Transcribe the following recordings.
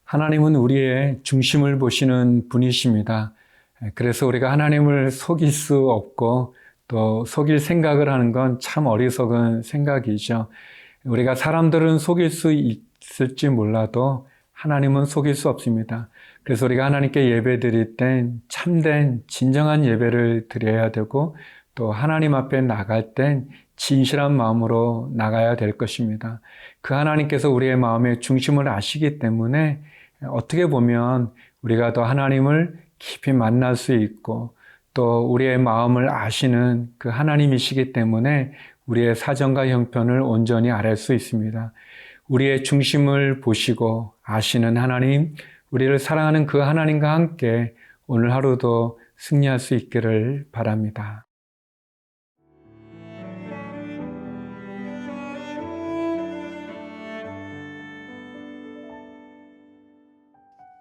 하나님은 우리의 중심을 보시는 분이십니다. 그래서 우리가 하나님을 속일 수 없고 또 속일 생각을 하는 건 참 어리석은 생각이죠. 우리가 사람들은 속일 수 있을지 몰라도 하나님은 속일 수 없습니다. 그래서 우리가 하나님께 예배 드릴 땐 참된 진정한 예배를 드려야 되고 또 하나님 앞에 나갈 땐 진실한 마음으로 나가야 될 것입니다. 그 하나님께서 우리의 마음의 중심을 아시기 때문에 어떻게 보면 우리가 더 하나님을 깊이 만날 수 있고 또 우리의 마음을 아시는 그 하나님이시기 때문에 우리의 사정과 형편을 온전히 알 수 있습니다. 우리의 중심을 보시고 아시는 하나님, 우리를 사랑하는 그 하나님과 함께 오늘 하루도 승리할 수 있기를 바랍니다.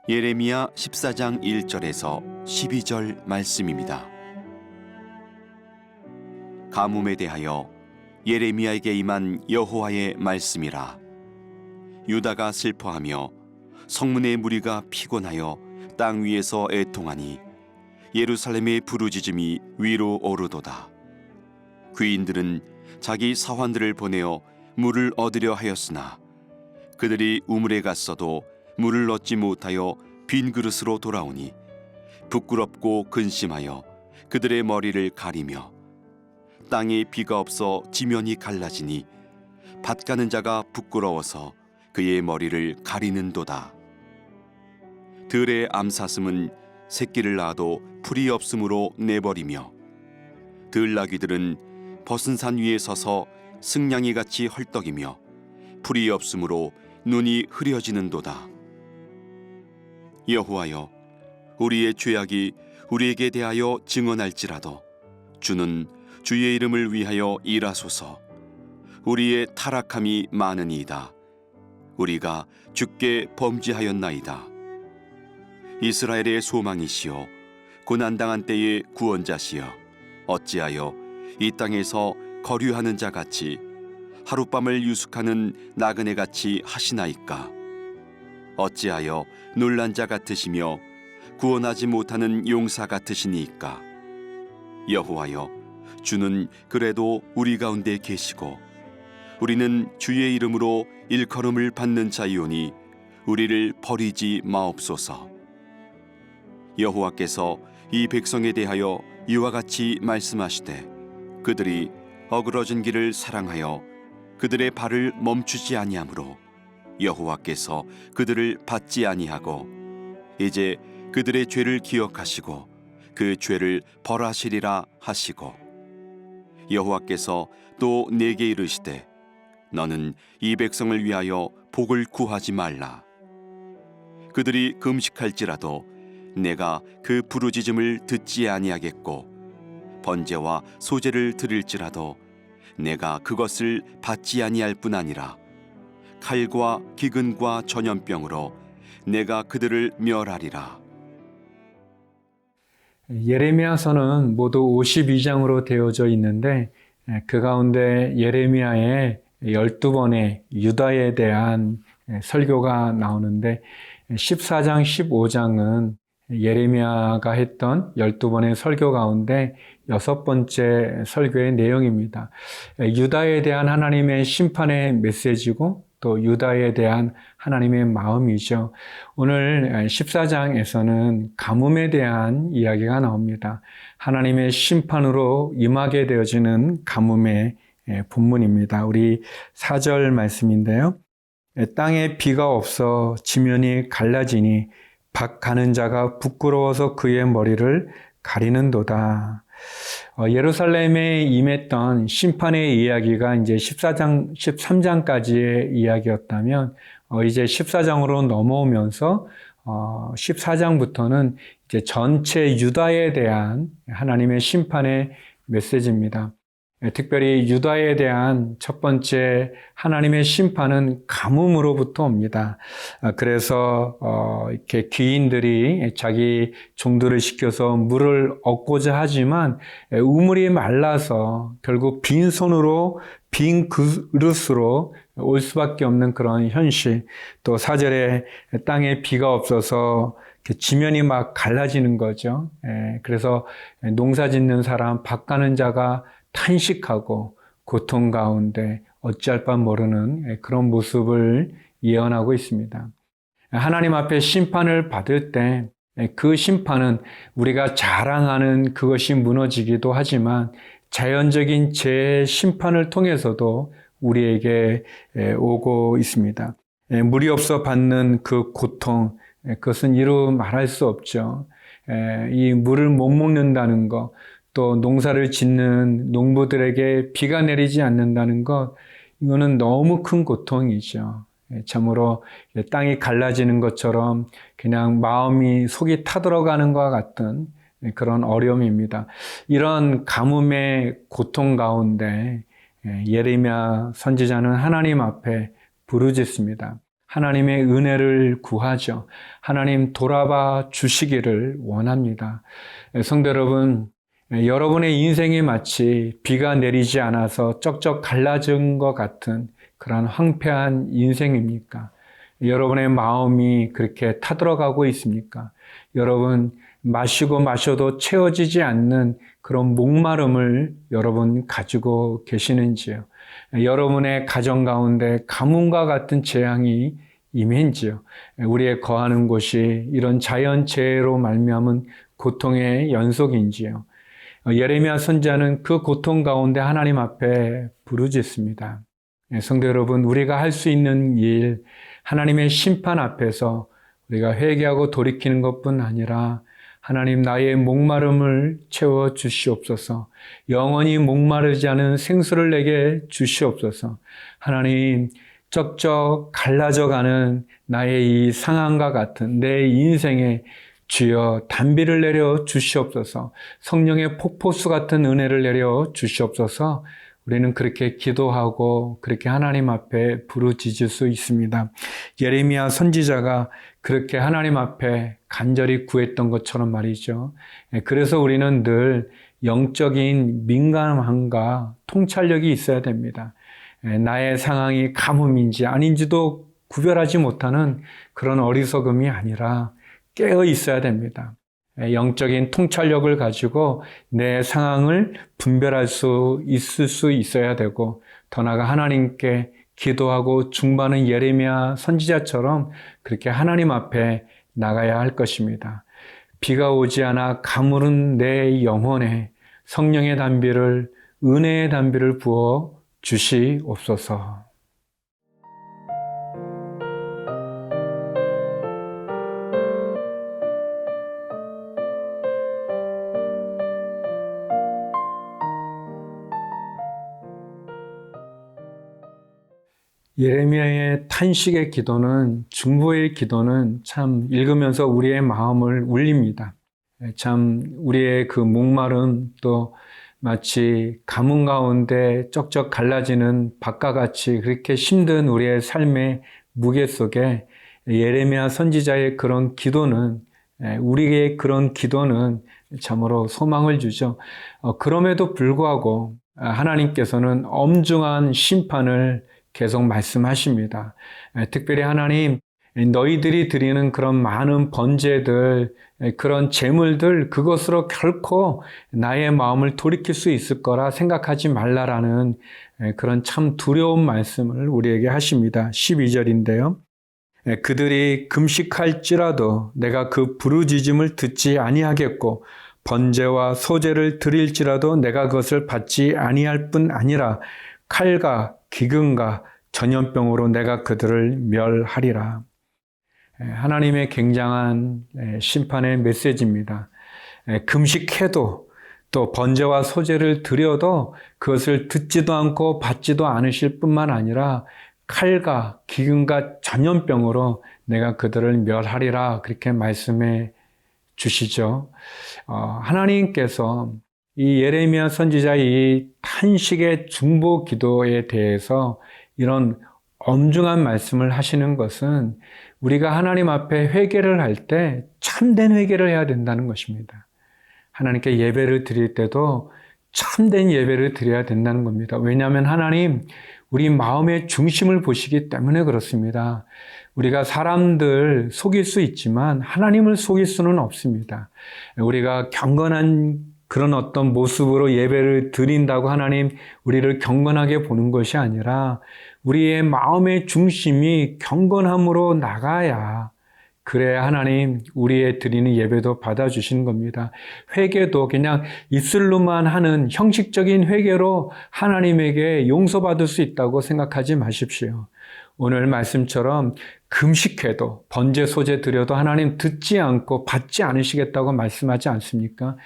예레미야 14장 1절에서 12절 말씀입니다. 가뭄에 대하여 예레미야에게 임한 여호와의 말씀이라. 유다가 슬퍼하며 성문의 무리가 피곤하여 땅 위에서 애통하니 예루살렘의 부르짖음이 위로 오르도다. 귀인들은 자기 사환들을 보내어 물을 얻으려 하였으나 그들이 우물에 갔어도 물을 얻지 못하여 빈 그릇으로 돌아오니 부끄럽고 근심하여 그들의 머리를 가리며 땅에 비가 없어 지면이 갈라지니 밭 가는 자가 부끄러워서 그의 머리를 가리는도다. 들의 암사슴은 새끼를 낳아도 풀이 없으므로 내버리며 들나귀들은 벗은 산 위에 서서 승냥이같이 헐떡이며 풀이 없으므로 눈이 흐려지는도다. 여호와여, 우리의 죄악이 우리에게 대하여 증언할지라도 주는 주의 이름을 위하여 일하소서. 우리의 타락함이 많으니이다. 우리가 주께 범죄하였나이다. 이스라엘의 소망이시여 고난당한 때의 구원자시여, 어찌하여 이 땅에서 거류하는 자같이 하룻밤을 유숙하는 나그네같이 하시나이까. 어찌하여 놀란 자 같으시며 구원하지 못하는 용사 같으시니이까. 여호와여, 주는 그래도 우리 가운데 계시고 우리는 주의 이름으로 일컬음을 받는 자이오니 우리를 버리지 마옵소서. 여호와께서 이 백성에 대하여 이와 같이 말씀하시되 그들이 어그러진 길을 사랑하여 그들의 발을 멈추지 아니하므로 여호와께서 그들을 받지 아니하고 이제 그들의 죄를 기억하시고 그 죄를 벌하시리라 하시고, 여호와께서 또 내게 이르시되 너는 이 백성을 위하여 복을 구하지 말라. 그들이 금식할지라도 내가 그 부르짖음을 듣지 아니하겠고 번제와 소제를 드릴지라도 내가 그것을 받지 아니할 뿐 아니라 칼과 기근과 전염병으로 내가 그들을 멸하리라. 예레미야서는 모두 52장으로 되어져 있는데 그 가운데 예레미야의 12번의 유다에 대한 설교가 나오는데 14장, 15장은 예레미야가 했던 12번의 설교 가운데 6번째 설교의 내용입니다. 유다에 대한 하나님의 심판의 메시지고 또 유다에 대한 하나님의 마음이죠. 오늘 14장에서는 가뭄에 대한 이야기가 나옵니다. 하나님의 심판으로 임하게 되어지는 가뭄의 본문입니다. 우리 4절 말씀인데요. 땅에 비가 없어 지면이 갈라지니 밭 가는 자가 부끄러워서 그의 머리를 가리는도다. 예루살렘에 임했던 심판의 이야기가 이제 14장, 13장까지의 이야기였다면 이제 14장으로 넘어오면서 14장부터는 이제 전체 유다에 대한 하나님의 심판의 메시지입니다. 특별히 유다에 대한 첫 번째 하나님의 심판은 가뭄으로부터 옵니다. 그래서 이렇게 귀인들이 자기 종들을 시켜서 물을 얻고자 하지만 우물이 말라서 결국 빈손으로 빈 그릇으로 올 수밖에 없는 그런 현실. 또 4절에 땅에 비가 없어서 지면이 막 갈라지는 거죠. 그래서 농사 짓는 사람, 밭 가는 자가 탄식하고 고통 가운데 어찌할 바 모르는 그런 모습을 예언하고 있습니다. 하나님 앞에 심판을 받을 때 그 심판은 우리가 자랑하는 그것이 무너지기도 하지만 자연적인 재심판을 통해서도 우리에게 오고 있습니다. 물이 없어 받는 그 고통, 그것은 이루 말할 수 없죠. 이 물을 못 먹는다는 것, 또 농사를 짓는 농부들에게 비가 내리지 않는다는 것, 이거는 너무 큰 고통이죠. 참으로 땅이 갈라지는 것처럼 그냥 마음이 속이 타들어가는 것과 같은 그런 어려움입니다. 이런 가뭄의 고통 가운데 예레미야 선지자는 하나님 앞에 부르짖습니다. 하나님의 은혜를 구하죠. 하나님 돌아봐 주시기를 원합니다. 성도 여러분, 여러분의 인생이 마치 비가 내리지 않아서 쩍쩍 갈라진 것 같은 그런 황폐한 인생입니까? 여러분의 마음이 그렇게 타들어가고 있습니까? 여러분, 마시고 마셔도 채워지지 않는 그런 목마름을 여러분 가지고 계시는지요? 여러분의 가정 가운데 가뭄과 같은 재앙이 임했지요? 우리의 거하는 곳이 이런 자연재해로 말미암은 고통의 연속인지요? 예레미야 선지자는 그 고통 가운데 하나님 앞에 부르짖습니다. 성도 여러분, 우리가 할 수 있는 일, 하나님의 심판 앞에서 우리가 회개하고 돌이키는 것뿐 아니라 하나님 나의 목마름을 채워 주시옵소서. 영원히 목마르지 않은 생수를 내게 주시옵소서. 하나님 쩍쩍 갈라져가는 나의 이 상황과 같은 내 인생에 주여 단비를 내려 주시옵소서. 성령의 폭포수 같은 은혜를 내려 주시옵소서. 우리는 그렇게 기도하고 그렇게 하나님 앞에 부르짖을 수 있습니다. 예레미야 선지자가 그렇게 하나님 앞에 간절히 구했던 것처럼 말이죠. 그래서 우리는 늘 영적인 민감함과 통찰력이 있어야 됩니다. 나의 상황이 가뭄인지 아닌지도 구별하지 못하는 그런 어리석음이 아니라 깨어 있어야 됩니다. 영적인 통찰력을 가지고 내 상황을 분별할 수 있어야 되고 더 나아가 하나님께 기도하고 중보하는 예레미야 선지자처럼 그렇게 하나님 앞에 나가야 할 것입니다. 비가 오지 않아 가물은 내 영혼에 성령의 단비를 은혜의 단비를 부어 주시옵소서. 예레미야의 탄식의 기도는, 중보의 기도는 참 읽으면서 우리의 마음을 울립니다. 참 우리의 그 목마름, 또 마치 가뭄 가운데 쩍쩍 갈라지는 밭과 같이 그렇게 힘든 우리의 삶의 무게 속에 예레미야 선지자의 그런 기도는, 우리의 그런 기도는 참으로 소망을 주죠. 그럼에도 불구하고 하나님께서는 엄중한 심판을 계속 말씀하십니다. 특별히 하나님, 너희들이 드리는 그런 많은 번제들, 그런 제물들, 그것으로 결코 나의 마음을 돌이킬 수 있을 거라 생각하지 말라라는 그런 참 두려운 말씀을 우리에게 하십니다. 12절인데요. 그들이 금식할지라도 내가 그 부르짖음을 듣지 아니하겠고 번제와 소제를 드릴지라도 내가 그것을 받지 아니할 뿐 아니라 칼과 기근과 전염병으로 내가 그들을 멸하리라. 하나님의 굉장한 심판의 메시지입니다. 금식해도 또 번제와 소제를 드려도 그것을 듣지도 않고 받지도 않으실 뿐만 아니라 칼과 기근과 전염병으로 내가 그들을 멸하리라 그렇게 말씀해 주시죠. 하나님께서 이 예레미야 선지자의 이 탄식의 중보 기도에 대해서 이런 엄중한 말씀을 하시는 것은 우리가 하나님 앞에 회개를 할 때 참된 회개를 해야 된다는 것입니다. 하나님께 예배를 드릴 때도 참된 예배를 드려야 된다는 겁니다. 왜냐하면 하나님, 우리 마음의 중심을 보시기 때문에 그렇습니다. 우리가 사람들 속일 수 있지만 하나님을 속일 수는 없습니다. 우리가 경건한 그런 어떤 모습으로 예배를 드린다고 하나님 우리를 경건하게 보는 것이 아니라 우리의 마음의 중심이 경건함으로 나가야, 그래야 하나님 우리의 드리는 예배도 받아주시는 겁니다. 회개도 그냥 입술로만 하는 형식적인 회개로 하나님에게 용서받을 수 있다고 생각하지 마십시오. 오늘 말씀처럼 금식해도 번제 소제 드려도 하나님 듣지 않고 받지 않으시겠다고 말씀하지 않습니까?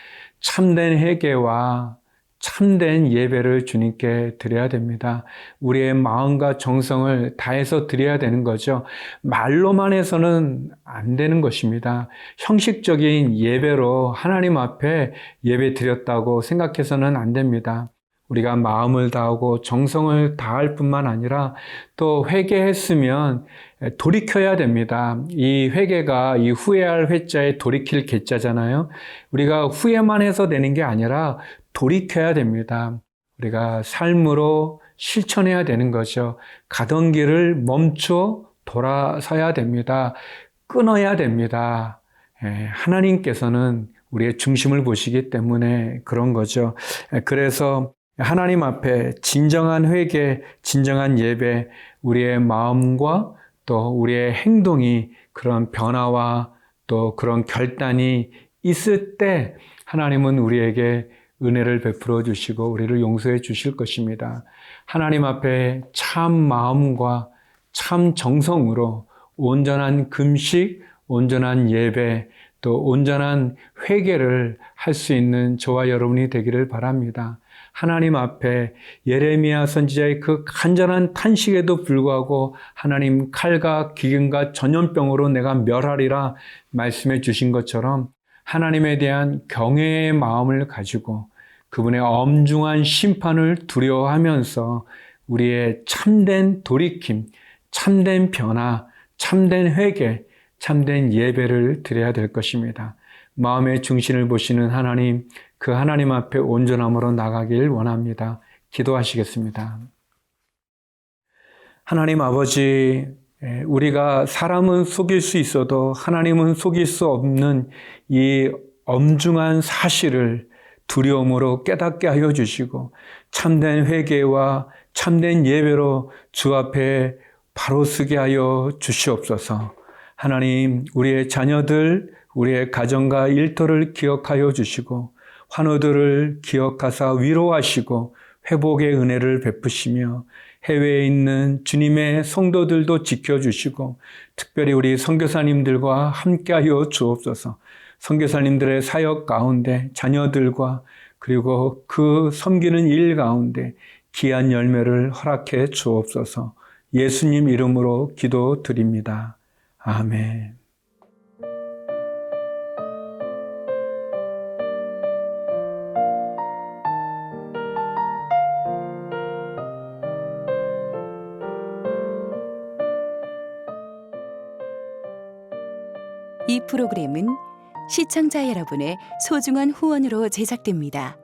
참된 회개와 참된 예배를 주님께 드려야 됩니다. 우리의 마음과 정성을 다해서 드려야 되는 거죠. 말로만 해서는 안 되는 것입니다. 형식적인 예배로 하나님 앞에 예배 드렸다고 생각해서는 안 됩니다. 우리가 마음을 다하고 정성을 다할 뿐만 아니라 또 회개했으면 돌이켜야 됩니다. 이 회개가 이 후회할 회자에 돌이킬 개자잖아요. 우리가 후회만 해서 되는 게 아니라 돌이켜야 됩니다. 우리가 삶으로 실천해야 되는 거죠. 가던 길을 멈춰 돌아서야 됩니다. 끊어야 됩니다. 하나님께서는 우리의 중심을 보시기 때문에 그런 거죠. 그래서 하나님 앞에 진정한 회개, 진정한 예배, 우리의 마음과 또 우리의 행동이 그런 변화와 또 그런 결단이 있을 때 하나님은 우리에게 은혜를 베풀어 주시고 우리를 용서해 주실 것입니다. 하나님 앞에 참 마음과 참 정성으로 온전한 금식, 온전한 예배, 또 온전한 회개를 할 수 있는 저와 여러분이 되기를 바랍니다. 하나님 앞에 예레미야 선지자의 그 간절한 탄식에도 불구하고 하나님 칼과 기근과 전염병으로 내가 멸하리라 말씀해 주신 것처럼 하나님에 대한 경외의 마음을 가지고 그분의 엄중한 심판을 두려워하면서 우리의 참된 돌이킴, 참된 변화, 참된 회개, 참된 예배를 드려야 될 것입니다. 마음의 중심을 보시는 하나님, 그 하나님 앞에 온전함으로 나가길 원합니다. 기도하시겠습니다. 하나님 아버지, 우리가 사람은 속일 수 있어도 하나님은 속일 수 없는 이 엄중한 사실을 두려움으로 깨닫게 하여 주시고 참된 회개와 참된 예배로 주 앞에 바로 서게 하여 주시옵소서. 하나님, 우리의 자녀들, 우리의 가정과 일터를 기억하여 주시고 환우들을 기억하사 위로하시고 회복의 은혜를 베푸시며 해외에 있는 주님의 성도들도 지켜주시고 특별히 우리 선교사님들과 함께하여 주옵소서. 선교사님들의 사역 가운데 자녀들과 그리고 그 섬기는 일 가운데 귀한 열매를 허락해 주옵소서. 예수님 이름으로 기도드립니다. 아멘. 이 프로그램은 시청자 여러분의 소중한 후원으로 제작됩니다.